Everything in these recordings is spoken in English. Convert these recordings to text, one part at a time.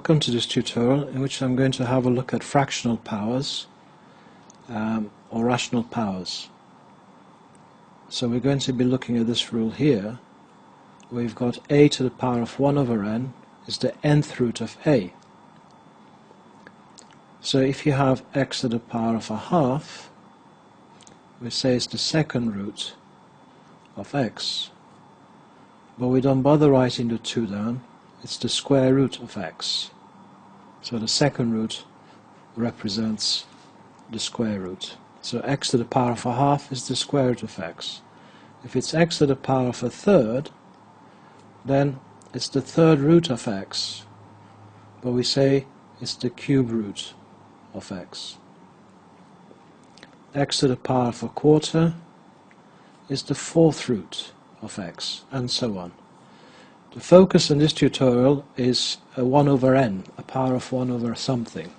Welcome to this tutorial in which I'm going to have a look at fractional powers or rational powers. So we're going to be looking at this rule here. We've got a to the power of 1 over n is the nth root of a. So if you have x to the power of a half, we say it's the second root of x. But we don't bother writing the 2 down. It's the square root of x. So the second root represents the square root. So x to the power of a half is the square root of x. If it's x to the power of a third, then it's the third root of x. But we say it's the cube root of x. X to the power of a quarter is the fourth root of x, and so on. The focus in this tutorial is a 1 over n, a power of 1 over something,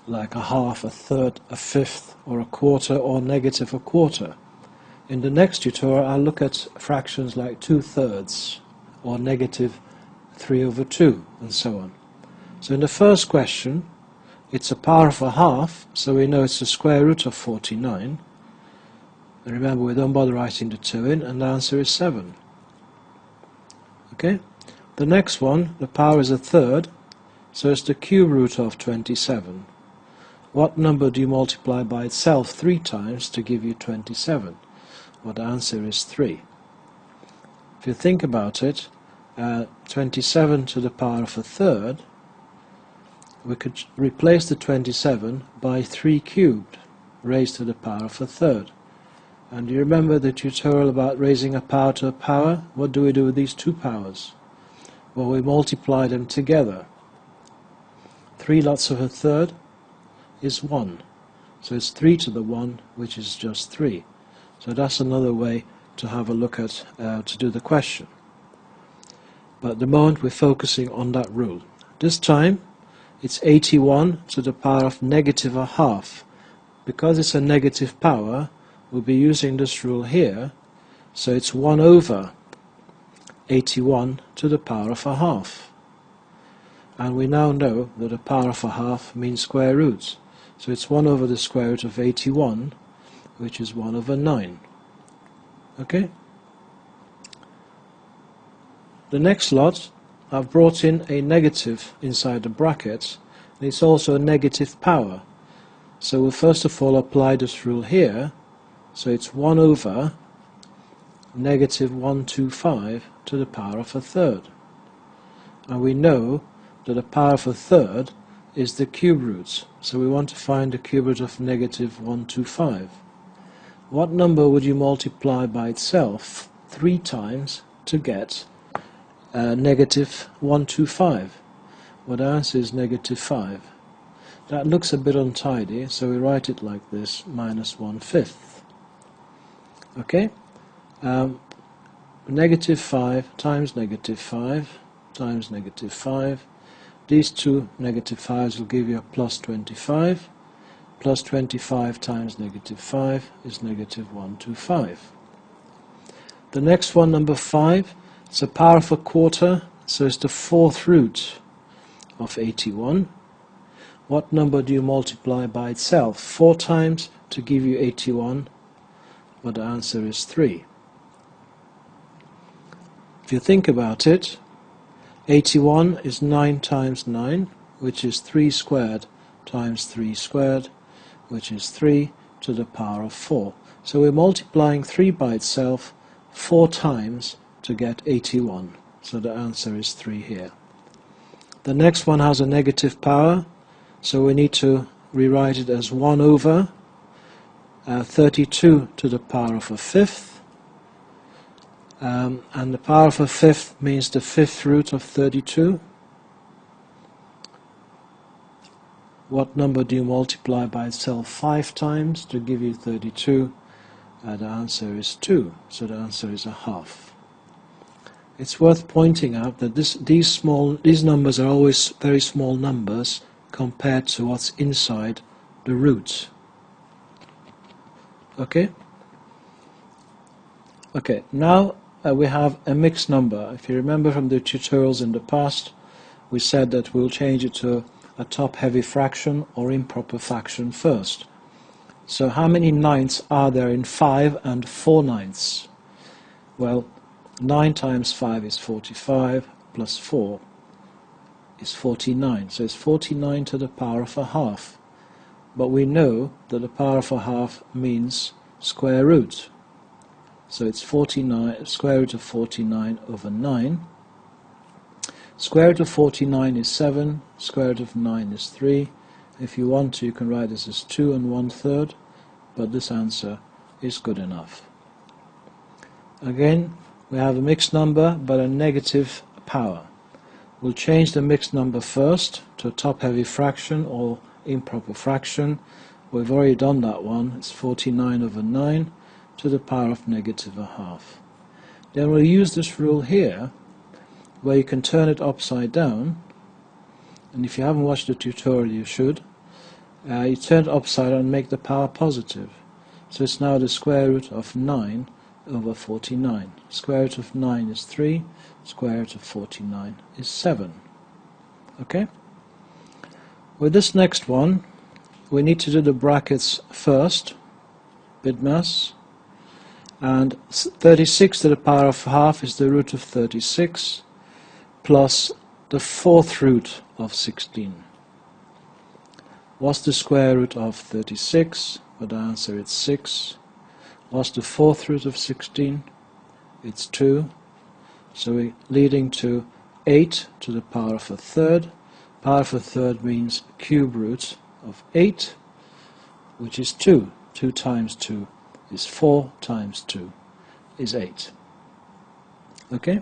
like a half, a third, a fifth, or a quarter, or negative a quarter. In the next tutorial I'll look at fractions like 2/3, or negative 3 over 2, and so on. So in the first question, it's a power of a half, so we know it's the square root of 49. And remember, we don't bother writing the 2 in, and the answer is 7. Okay? The next one, the power is a third, so it's the cube root of 27. What number do you multiply by itself 3 times to give you 27? Well, the answer is 3. If you think about it, 27 to the power of a third, we could replace the 27 by 3 cubed, raised to the power of a third. And do you remember the tutorial about raising a power to a power? What do we do with these two powers? Well, we multiply them together. 3 lots of a third is 1. So it's 3 to the 1, which is just 3. So that's another way to have a look at, to do the question. But at the moment we're focusing on that rule. This time it's 81 to the power of negative a half. Because it's a negative power, we'll be using this rule here, so it's 1 over 81 to the power of a half. And we now know that a power of a half means square roots. So it's 1 over the square root of 81, which is 1 over 9. Okay? The next lot, I've brought in a negative inside the bracket, and it's also a negative power. So we'll first of all apply this rule here. So it's 1 over negative 125 to the power of a third. And we know that a power of a third is the cube root. So we want to find the cube root of negative 125. What number would you multiply by itself 3 times to get negative 125? Well, the answer is negative 5. That looks a bit untidy, so we write it like this, minus 1/5. Okay? Negative 5 times negative 5 times negative 5. These two negative 5s will give you a plus 25. Plus 25 times negative 5 is negative 125. The next one, number 5, it's a power of a quarter, so it's the fourth root of 81. What number do you multiply by itself 4 times to give you 81? Well, the answer is 3. If you think about it, 81 is 9 times 9, which is 3 squared times 3 squared, which is 3 to the power of 4. So we're multiplying 3 by itself 4 times to get 81. So the answer is 3 here. The next one has a negative power, so we need to rewrite it as 1 over 32 to the power of a fifth, and the power of a fifth means the fifth root of 32. What number do you multiply by itself 5 times to give you 32? The answer is 2, so the answer is a half. It's worth pointing out that these numbers are always very small numbers compared to what's inside the root. Okay? Okay, now we have a mixed number. If you remember from the tutorials in the past, we said that we'll change it to a top-heavy fraction or improper fraction first. So how many ninths are there in 5 and 4 ninths? Well, 9 times 5 is 45, plus 4 is 49. So it's 49 to the power of a half. But we know that the power of a half means square root. So it's 49, square root of 49 over 9. Square root of 49 is 7, square root of 9 is 3. If you want to, you can write this as 2 1/3, but this answer is good enough. Again, we have a mixed number, but a negative power. We'll change the mixed number first to a top-heavy fraction or improper fraction. We've already done that one. It's 49 over 9 to the power of negative a half. Then we'll use this rule here, where you can turn it upside down, and if you haven't watched the tutorial you should. You turn it upside down and make the power positive. So it's now the square root of 9 over 49. Square root of 9 is 3, square root of 49 is 7. Okay? With this next one, we need to do the brackets first, BIDMAS, and 36 to the power of half is the root of 36, plus the 4th root of 16. What's the square root of 36? Well, the answer is 6. What's the 4th root of 16? It's 2. So we're leading to 8 to the power of a third. Power of a third means cube root of 8, which is 2. 2 times 2 is 4 times 2 is 8. Okay?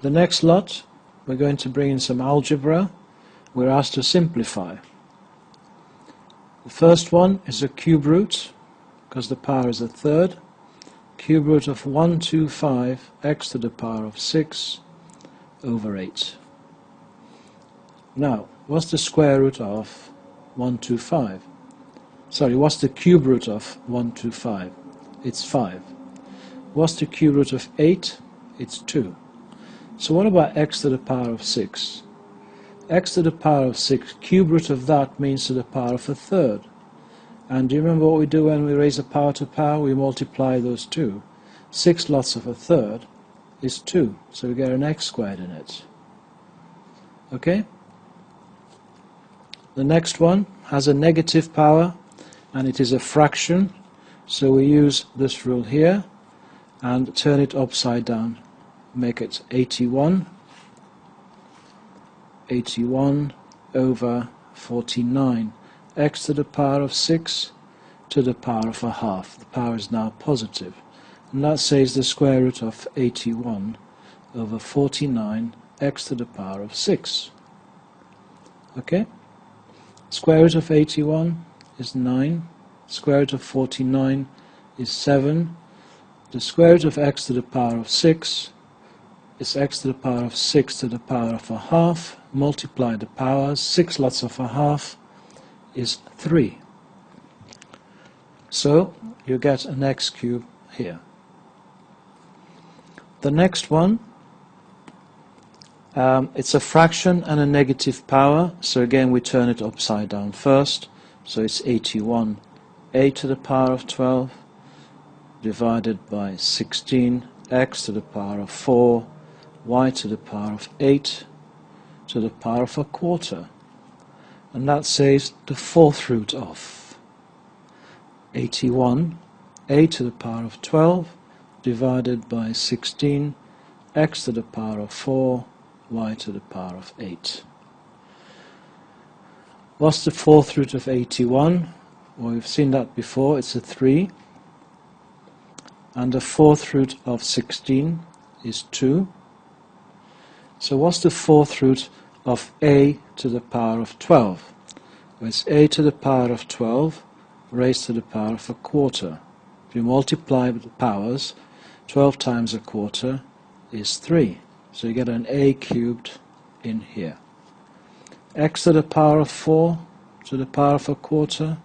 The next lot, we're going to bring in some algebra. We're asked to simplify. The first one is a cube root, because the power is a third. Cube root of 125 x to the power of 6 over 8. Now, what's the square root of 125? Sorry, what's the cube root of 125? It's 5. What's the cube root of 8? It's 2. So what about x to the power of 6? X to the power of 6, cube root of that means to the power of a third. And do you remember what we do when we raise a power to power? We multiply those two. 6 lots of a third is 2, so we get an x squared in it. Okay? The next one has a negative power, and it is a fraction, so we use this rule here and turn it upside down. Make it 81. 81 over 49. X to the power of 6 to the power of a half. The power is now positive. And that says the square root of 81 over 49, x to the power of 6. Okay? Square root of 81 is 9. Square root of 49 is 7. The square root of x to the power of 6 is x to the power of 6 to the power of a half. Multiply the powers. 6 lots of a half is 3. So you get an x cubed here. The next one, it's a fraction and a negative power, so again we turn it upside down first. So it's 81 a to the power of 12 divided by 16 x to the power of 4 y to the power of 8 to the power of a quarter. And that says the 4th root of 81 a to the power of 12 divided by 16 x to the power of 4 y to the power of 8. What's the 4th root of 81? Well, we've seen that before. It's a 3. And the 4th root of 16 is 2. So what's the 4th root of a to the power of 12? Well, it's a to the power of 12 raised to the power of a quarter. If you multiply the powers, 12 times a quarter is 3. So you get an a cubed in here. X to the power of 4 to the power of a quarter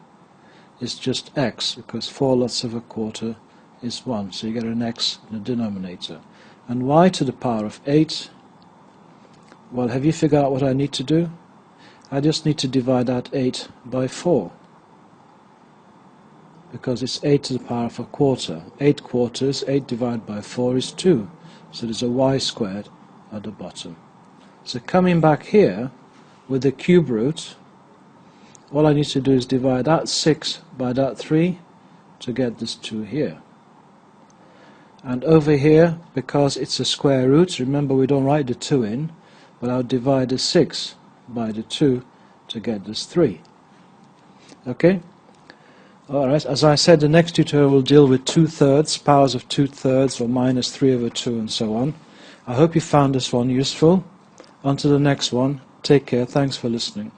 is just x, because 4 lots of a quarter is 1. So you get an x in the denominator. And y to the power of 8, Well, have you figured out what I need to do? I just need to divide that 8 by 4. Because it's 8 to the power of a quarter. 8 quarters, 8 divided by 4 is 2. So there's a y squared at the bottom. So coming back here with the cube root, all I need to do is divide that 6 by that 3 to get this 2 here. And over here, because it's a square root, remember we don't write the 2 in, but I'll divide the 6 by the 2 to get this 3. Okay? Alright, as I said, the next tutorial will deal with 2/3, powers of 2/3 or minus 3/2 and so on. I hope you found this one useful. On to the next one. Take care. Thanks for listening.